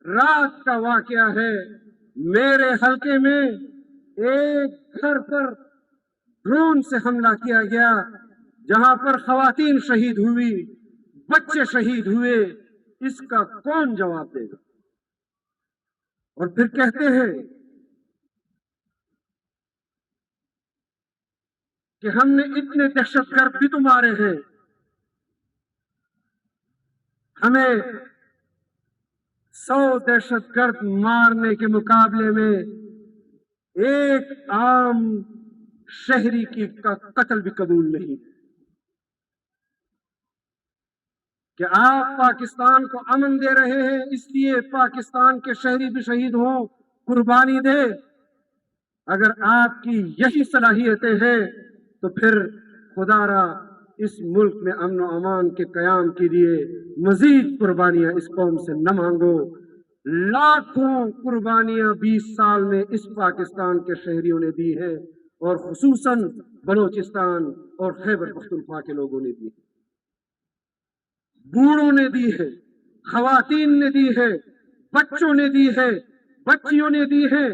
रात का वाकया है। मेरे हलके में एक घर पर ड्रोन से हमला किया गया, जहां पर खवातीन शहीद हुई, बच्चे शहीद हुए। इसका कौन जवाब देगा? और फिर कहते हैं कि हमने इतने दहशतगर्द भी तो मारे हैं। हमें 100 दहशतगर्द मारने के मुकाबले में एक आम शहरी की का कत्ल भी कबूल नहीं। कि आप पाकिस्तान को अमन दे रहे हैं, इसलिए पाकिस्तान के शहरी भी शहीद हों, कुर्बानी दे। अगर आपकी यही सलाहियतें हैं तो फिर खुदारा इस मुल्क में अमन और अमान के कयाम के लिए मजीद कुर्बानियां इस कौम से न मांगो। लाखों कुर्बानियां 20 साल में इस पाकिस्तान के शहरियों ने दी है, और खुसूसन बलोचिस्तान और खैबर पख्तूनख्वा के लोगों ने दी है। बूढ़ों ने दी है, खवातीन ने दी है, बच्चों ने दी है, बच्चियों ने दी है,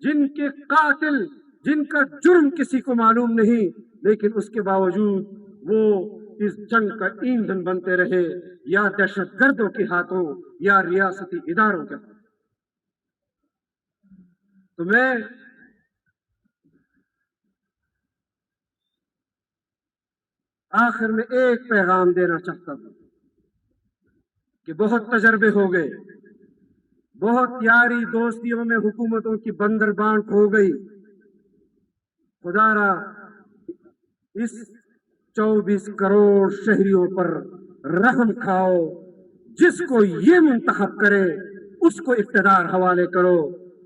जिनके कातिल, जिनका जुर्म किसी को मालूम नहीं, लेकिन उसके बावजूद वो इस जंग का ईंधन बनते रहे, या दहशतगर्दों के हाथों या रियासती इदारों के हाथों। तो मैं आखिर में एक पैगाम देना चाहता हूं कि बहुत तजर्बे हो गए, बहुत यारी दोस्तियों में हुकूमतों की बंदरबांट हो गई। खुदारा इस 24 करोड़ शहरियों पर रहम खाओ। जिसको ये मुंतखब करे उसको इख्तियार हवाले करो।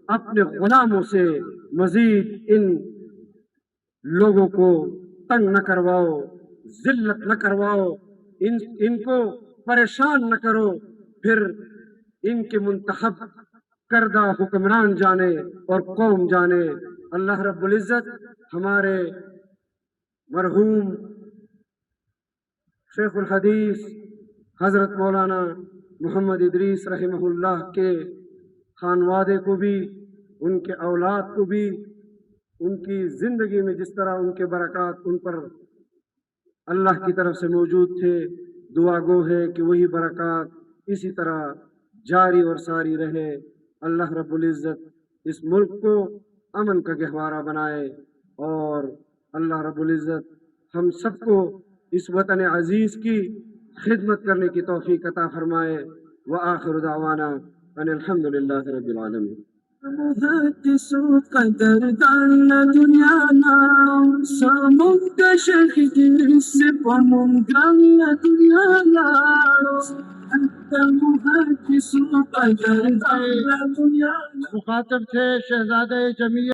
अपने गुलामों से मजीद इन लोगों को तंग न करवाओ, जिल्लत न करवाओ, इनको परेशान न करो। फिर इनके मुंतखब करदा हुक्मरान जाने और कौम जाने। अल्लाह रब्बुल इज्जत हमारे मरहूम शेखुल हदीस हजरत मौलाना मोहम्मद इदरीस रहमहुल्लाह के खानवादे को भी, उनके औलाद को भी, उनकी जिंदगी में जिस तरह उनके बरकत उन पर अल्लाह की तरफ से मौजूद थे, दुआ गो है कि वही बरकत इसी तरह जारी और सारी रहे। अल्लाह रब्बुल इज्जत इस मुल्क को अमन का गहवारा बनाए, और अल्लाह रब्बुल इज्जत हम सबको इस वतन अजीज की खिदमत करने की तौफीक अता फरमाए। व आखिर दावाना अनिल हम्दुलिल्लाहि रब्बिल आलमीन। मुहद्दिसु कदरदान दुनिया ना समुद्र शहीद से पमुंगम दुनिया ना मुहद्दिसु कदरदान दुनिया। मुखातब थे शहजादे जमीयत